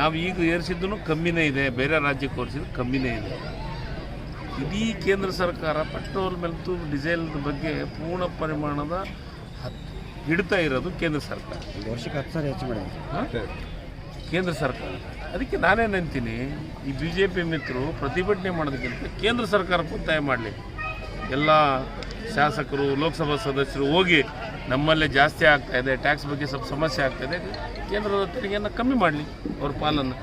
ನಾವು ಈಗ ಏರಿಸಿದ್ದು ಕಮ್ಮಿನೇ ಇದೆ, ಬೇರೆ ರಾಜ್ಯಕ್ಕೆ ಹೋಲಿಸಿದ್ರೆ ಕಮ್ಮಿನೇ ಇದೆ. ಇಡೀ ಕೇಂದ್ರ ಸರ್ಕಾರ ಪೆಟ್ರೋಲ್ ಮತ್ತು ಡೀಸೆಲ್ ಬಗ್ಗೆ ಪೂರ್ಣ ಪರಿಮಾಣದ ಹಿಡ್ತಾ ಇರೋದು ಕೇಂದ್ರ ಸರ್ಕಾರ. ವರ್ಷಕ್ಕೆ 10 ಸಾವಿರ ಹೆಚ್ಚು ಮಾಡಿದೆ ಕೇಂದ್ರ ಸರ್ಕಾರ. ಅದಕ್ಕೆ ನಾನೇನಂತೀನಿ, ಈ BJP ಮಿತ್ರರು ಪ್ರತಿಭಟನೆ ಮಾಡೋದಕ್ಕಿಂತ ಕೇಂದ್ರ ಸರ್ಕಾರಕ್ಕೆ ಒತ್ತಾಯ ಮಾಡಲಿ. ಎಲ್ಲ ಶಾಸಕರು, ಲೋಕಸಭಾ ಸದಸ್ಯರು ಹೋಗಿ ನಮ್ಮಲ್ಲೇ ಜಾಸ್ತಿ ಆಗ್ತಾಯಿದೆ, ಟ್ಯಾಕ್ಸ್ ಬಗ್ಗೆ ಸ್ವಲ್ಪ ಸಮಸ್ಯೆ ಆಗ್ತಾಯಿದೆ, ಕೇಂದ್ರದ ತೆರಿಗೆಯನ್ನು ಕಮ್ಮಿ ಮಾಡಲಿ ಅವ್ರ ಪಾಲನ್ನು.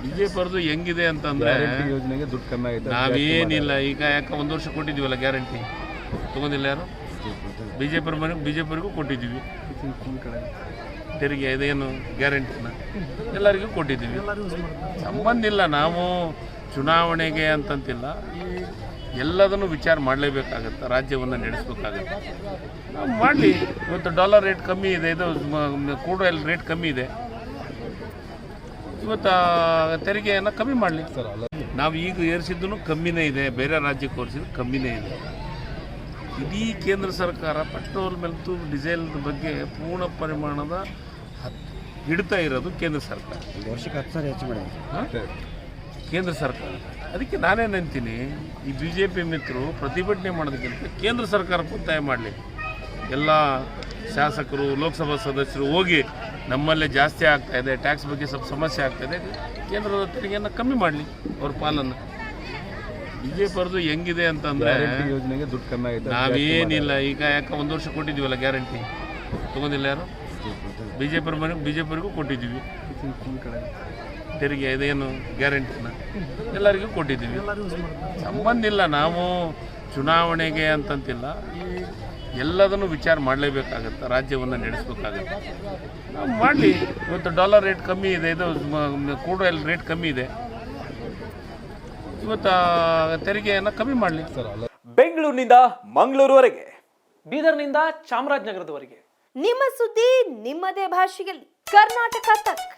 BJP ಅವ್ರದ್ದು ಹೆಂಗಿದೆ ಅಂತಂದರೆ ಯೋಜನೆಗೆ ದುಡ್ಡು ಕಮ್ಮಿ ಆಗಿದೆ. ನಾವೇನಿಲ್ಲ, ಈಗ ಯಾಕೆ 1 ವರ್ಷ ಕೊಟ್ಟಿದ್ದೀವಲ್ಲ ಗ್ಯಾರಂಟಿ, ತೊಗೊಂಡಿಲ್ಲ ಯಾರು? BJPಯವ್ರಿಗೂ ಕೊಟ್ಟಿದ್ದೀವಿ ತೆರಿಗೆ, ಇದೇನು ಗ್ಯಾರಂಟಿನ ಎಲ್ಲರಿಗೂ ಕೊಟ್ಟಿದ್ದೀವಿ. ಸಂಬಂಧ ಇಲ್ಲ, ನಾವು ಚುನಾವಣೆಗೆ ಅಂತಂತಿಲ್ಲ, ಈ ಎಲ್ಲದನ್ನು ವಿಚಾರ ಮಾಡಲೇಬೇಕಾಗತ್ತೆ, ರಾಜ್ಯವನ್ನು ನಡೆಸಬೇಕಾಗತ್ತೆ. ನಾವು ಮಾಡಲಿ. ಇವತ್ತು ಡಾಲರ್ ರೇಟ್ ಕಮ್ಮಿ ಇದೆ, ಇದು ಕ್ರೂಡ್ ಆಯಿಲ್ ರೇಟ್ ಕಮ್ಮಿ ಇದೆ, ಇವತ್ತು ತೆರಿಗೆಯನ್ನು ಕಮ್ಮಿ ಮಾಡಲಿ. ನಾವು ಈಗ ಏರಿಸಿದ್ದು ಕಮ್ಮಿನೇ ಇದೆ, ಬೇರೆ ರಾಜ್ಯಕ್ಕೆ ಹೋಲಿಸಿದ್ರೆ ಕಮ್ಮಿನೇ ಇದೆ. ಇಡೀ ಕೇಂದ್ರ ಸರ್ಕಾರ ಪೆಟ್ರೋಲ್ ಮತ್ತು ಡೀಸೆಲ್ ಬಗ್ಗೆ ಪೂರ್ಣ ಪರಿಮಾಣದ ಹಿಡ್ತಾ ಇರೋದು ಕೇಂದ್ರ ಸರ್ಕಾರ. ವರ್ಷಕ್ಕೆ 10 ಸಾವಿರ ಹೆಚ್ಚು ಮಾಡಿದೆ ಕೇಂದ್ರ ಸರ್ಕಾರ. ಅದಕ್ಕೆ ನಾನೇನಂತೀನಿ, ಈ BJP ಮಿತ್ರರು ಪ್ರತಿಭಟನೆ ಮಾಡೋದಕ್ಕಿಂತ ಕೇಂದ್ರ ಸರ್ಕಾರಕ್ಕೆ ಒತ್ತಾಯ ಮಾಡಲಿ. ಎಲ್ಲ ಶಾಸಕರು, ಲೋಕಸಭಾ ಸದಸ್ಯರು ಹೋಗಿ ನಮ್ಮಲ್ಲೇ ಜಾಸ್ತಿ ಆಗ್ತಾಯಿದೆ, ಟ್ಯಾಕ್ಸ್ ಬಗ್ಗೆ ಸ್ವಲ್ಪ ಸಮಸ್ಯೆ ಆಗ್ತಾಯಿದೆ, ಕೇಂದ್ರದ ತೆರಿಗೆಯನ್ನು ಕಮ್ಮಿ ಮಾಡಲಿ ಅವ್ರ ಪಾಲನ್ನು. BJP ಅವ್ರದ್ದು ಹೆಂಗಿದೆ ಅಂತಂದರೆ ಯೋಜನೆಗೆ ದುಡ್ಡು ಕಮ್ಮಿ ಆಗಿದೆ. ನಾವೇನಿಲ್ಲ, ಈಗ ಯಾಕೆ 1 ವರ್ಷ ಕೊಟ್ಟಿದ್ದೀವಲ್ಲ ಗ್ಯಾರಂಟಿ, ತೊಗೊಂಡಿಲ್ಲ ಯಾರು? BJPಯವ್ರಿಗೂ ಕೊಟ್ಟಿದ್ದೀವಿ ತೆರಿಗೆ, ಇದೇನು ಗ್ಯಾರಂಟಿನ ಎಲ್ಲರಿಗೂ ಕೊಟ್ಟಿದ್ದೀವಿ. ಸಂಬಂಧ ಇಲ್ಲ, ನಾವು ಚುನಾವಣೆಗೆ ಅಂತಂತಿಲ್ಲ, ಈ ಎಲ್ಲದನ್ನು ವಿಚಾರ ಮಾಡಲೇಬೇಕಾಗತ್ತೆ, ರಾಜ್ಯವನ್ನು ನಡೆಸಬೇಕಾಗತ್ತೆ. ನಾವು ಮಾಡಲಿ. ಇವತ್ತು ಡಾಲರ್ ರೇಟ್ ಕಮ್ಮಿ ಇದೆ, ಇದು ಕ್ರೂಡ್ ಆಯಿಲ್ ರೇಟ್ ಕಮ್ಮಿ ಇದೆ, ಇವತ್ತು ತೆರಿಗೆಯನ್ನು ಕಮ್ಮಿ ಮಾಡಲಿ. ಬೆಂಗಳೂರಿನಿಂದ ಮಂಗಳೂರುವರೆಗೆ, ಬೀದರ್ನಿಂದ ಚಾಮರಾಜನಗರದವರೆಗೆ ನಿಮ್ಮ ಸುದ್ದಿ ನಿಮ್ಮದೇ ಭಾಷೆಯಲ್ಲಿ. ಕರ್ನಾಟಕ ತಕ್.